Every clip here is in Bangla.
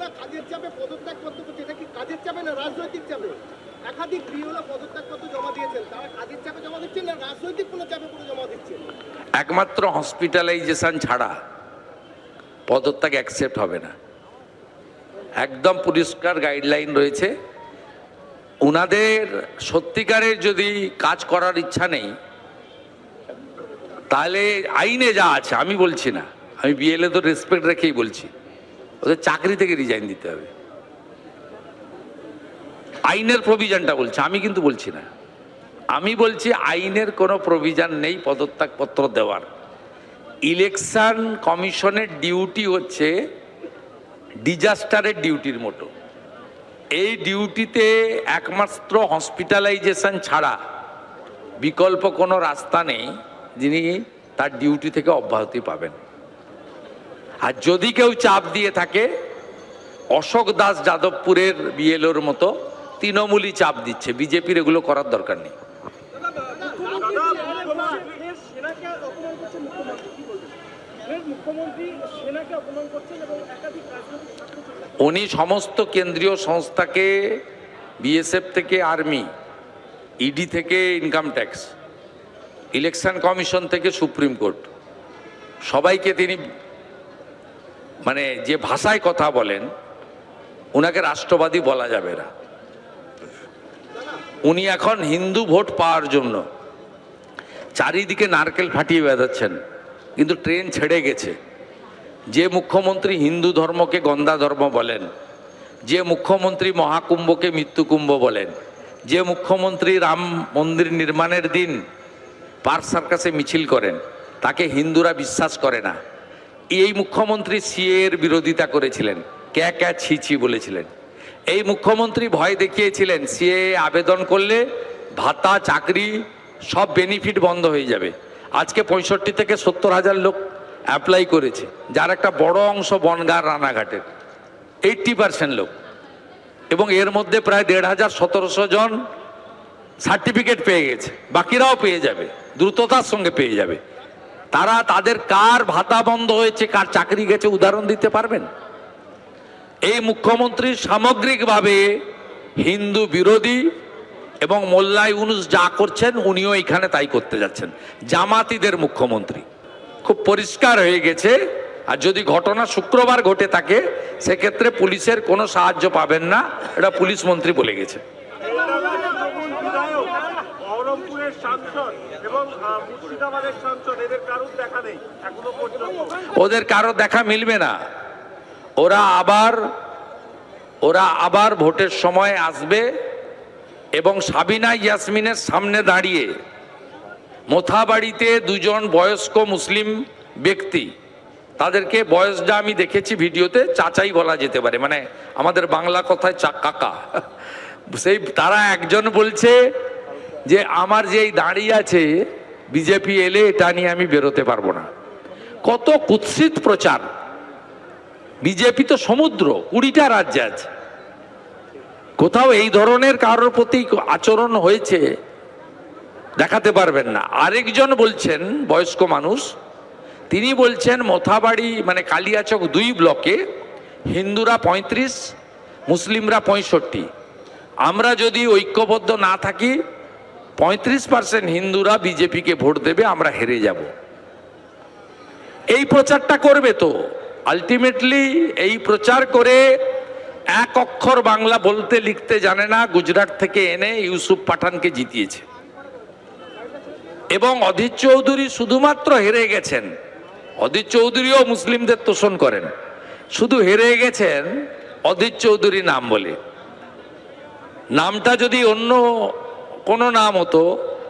বিএলওরা কাজের চাপে পদত্যাগ করতে হচ্ছে, এটা কি কাজের চাপে না রাজনৈতিক চাপে? একাধিক বিএলও পদত্যাগপত্র জমা দিয়েছেন, তারা কাজের চাপে জমা দিচ্ছেন না রাজনৈতিক কোনো চাপে কোনো জমা দিচ্ছেন? একমাত্র হসপিটালাইজেশন ছাড়া পদত্যাগ অ্যাকসেপ্ট হবে না। একদম পরিষ্কার গাইডলাইন রয়েছে। উনাদের সত্যিকারের যদি কাজ করার ইচ্ছা নেই, তাহলে আইনে যা আছে, আমি বলছি না, আমি বিএলএ তো রেসপেক্ট রেখেই বলছি, ওদের চাকরি থেকে রিজাইন দিতে হবে। আইনের প্রভিশনটা বলছে, আমি কিন্তু বলছি না। আমি বলছি আইনের কোনো প্রভিশন নেই পদত্যাগপত্র দেওয়ার। ইলেকশন কমিশনের ডিউটি হচ্ছে ডিজাস্টারের ডিউটির মতো। এই ডিউটিতে একমাত্র হসপিটালাইজেশন ছাড়া বিকল্প কোনো রাস্তা নেই যিনি তার ডিউটি থেকে অব্যাহতি পাবেন। আর যদি কেউ চাপ দিয়ে থাকে, অশোক দাস যাদবপুরের বিএলওর মতো তৃণমূলই চাপ দিচ্ছে, বিজেপির এগুলো করার দরকার নেই। উনি সমস্ত কেন্দ্রীয় সংস্থাকে, বিএসএফ থেকে আর্মি, ইডি থেকে ইনকাম ট্যাক্স, ইলেকশন কমিশন থেকে সুপ্রিম কোর্ট, সবাইকে তিনি মানে যে ভাষায় কথা বলেন, উনাকে রাষ্ট্রবাদী বলা যাবে না। উনি এখন হিন্দু ভোট পাওয়ার জন্য চারিদিকে নারকেল ফাটিয়ে বেড়াচ্ছেন, কিন্তু ট্রেন ছেড়ে গেছে। যে মুখ্যমন্ত্রী হিন্দু ধর্মকে গন্দা ধর্ম বলেন, যে মুখ্যমন্ত্রী মহাকুম্ভকে মৃত্যুকুম্ভ বলেন, যে মুখ্যমন্ত্রী রাম মন্দির নির্মাণের দিন পার্ক সার্কাসে মিছিল করেন, তাকে হিন্দুরা বিশ্বাস করে না। এই মুখ্যমন্ত্রী সিএ এর বিরোধিতা করেছিলেন, ক্যা ক্যা ছি ছি বলেছিলেন। এই মুখ্যমন্ত্রী ভয় দেখিয়েছিলেন সিএ আবেদন করলে ভাতা, চাকরি, সব বেনিফিট বন্ধ হয়ে যাবে। আজকে 65 থেকে 70,000 লোক অ্যাপ্লাই করেছে, যার একটা বড় অংশ বনগাঁ রানাঘাটের, 80% লোক। এবং এর মধ্যে প্রায় 1,500-1,700 জন সার্টিফিকেট পেয়ে গেছে, বাকিরাও পেয়ে যাবে, দ্রুততার সঙ্গে পেয়ে যাবে। তারা তাদের কার ভাতা বন্ধ হয়েছে, কার চাকরি গেছে উদাহরণ দিতে পারবেন? এই মুখ্যমন্ত্রী সামগ্রিকভাবে হিন্দু বিরোধী, এবং মোল্লা ইউনুস যা করছেন উনিও এখানে তাই করতে যাচ্ছেন। জামাতিদের মুখ্যমন্ত্রী খুব পরিষ্কার হয়ে গেছে। আর যদি ঘটনা শুক্রবার ঘটে থাকে, সেক্ষেত্রে পুলিশের কোনো সাহায্য পাবেন না, এটা পুলিশ মন্ত্রী বলে গেছে। ওদের কারো দেখা মিলবে না। ওরা আবার ভোটের সময় আসবে এবং সাবিনা ইয়াসমিনের সামনে দাঁড়িয়ে মোথাবাড়িতে দুজন বয়স্ক মুসলিম ব্যক্তি, তাদেরকে বয়সটা আমি দেখেছি ভিডিওতে, চাচাই বলা যেতে পারে, মানে আমাদের বাংলা কথায় কাকা, সেই তারা একজন বলছে যে আমার যেই দাঁড়িয়ে আছে বিজেপি এলে এটা নিয়ে আমি বেরোতে পারবো না। কত কুৎসিত প্রচার! বিজেপি তো সমুদ্র, 20টা রাজ্যে আছে, কোথাও এই ধরনের কারোর প্রতি আচরণ হয়েছে দেখাতে পারবেন না। আরেকজন বলছেন, বয়স্ক মানুষ, তিনি বলছেন মোথাবাড়ি মানে কালিয়াচক 2 ব্লকে হিন্দুরা 35, মুসলিমরা 65। আমরা যদি ঐক্যবদ্ধ না থাকি, 35% হিন্দুরা বিজেপিকে ভোট দেবে, আমরা হেরে যাব। এই প্রচারটা করবে তো আলটিমেটলি। এই প্রচার করে এক অক্ষর বাংলা বলতে লিখতে জানে না, গুজরাট থেকে এনে ইউসুফ পাঠানকে জিতিয়েছে। এবং অধীর চৌধুরী শুধুমাত্র হেরে গেছেন, অধীর চৌধুরীও মুসলিমদের তোষণ করেন, শুধু হেরে গেছেন অধীর চৌধুরী নাম বলে। নামটা যদি অন্য কোনো নাম হতো,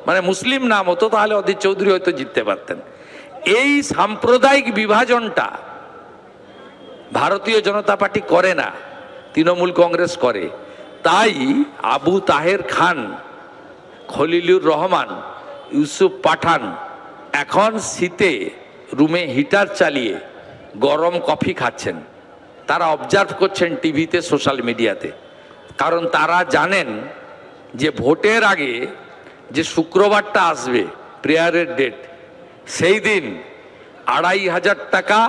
মানে মুসলিম নাম হতো, তাহলে অধীর চৌধুরী হয়তো জিততে পারতেন। এই সাম্প্রদায়িক বিভাজনটা ভারতীয় জনতা পার্টি করে না, তৃণমূল কংগ্রেস করে। তাই আবু তাহের খান, খলিলুর রহমান, ইউসুফ পাঠান এখন শীতে রুমে হিটার চালিয়ে গরম কফি খাচ্ছেন। তারা অবজার্ভ করছেন টিভিতে, সোশ্যাল মিডিয়াতে, কারণ তারা জানেন যে ভোটের আগে যে শুক্রবারটা আসবে প্রেয়ারের ডেট, সেই দিন 2,500 টাকা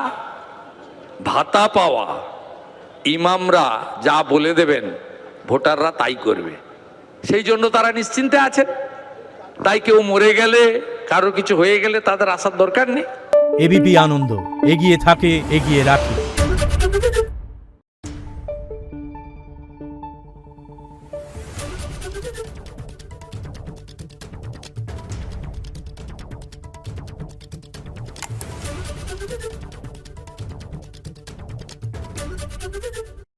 ভাতা পাওয়া ইমামরা যা বলে দেবেন ভোটাররা তাই করবে, সেই জন্য তারা নিশ্চিন্তে আছেন। তাই কেউ মরে গেলে, কারো কিছু হয়ে গেলে তাদের আসার দরকার নেই। এবিপি আনন্দ, এগিয়ে থাকে, এগিয়ে রাখে।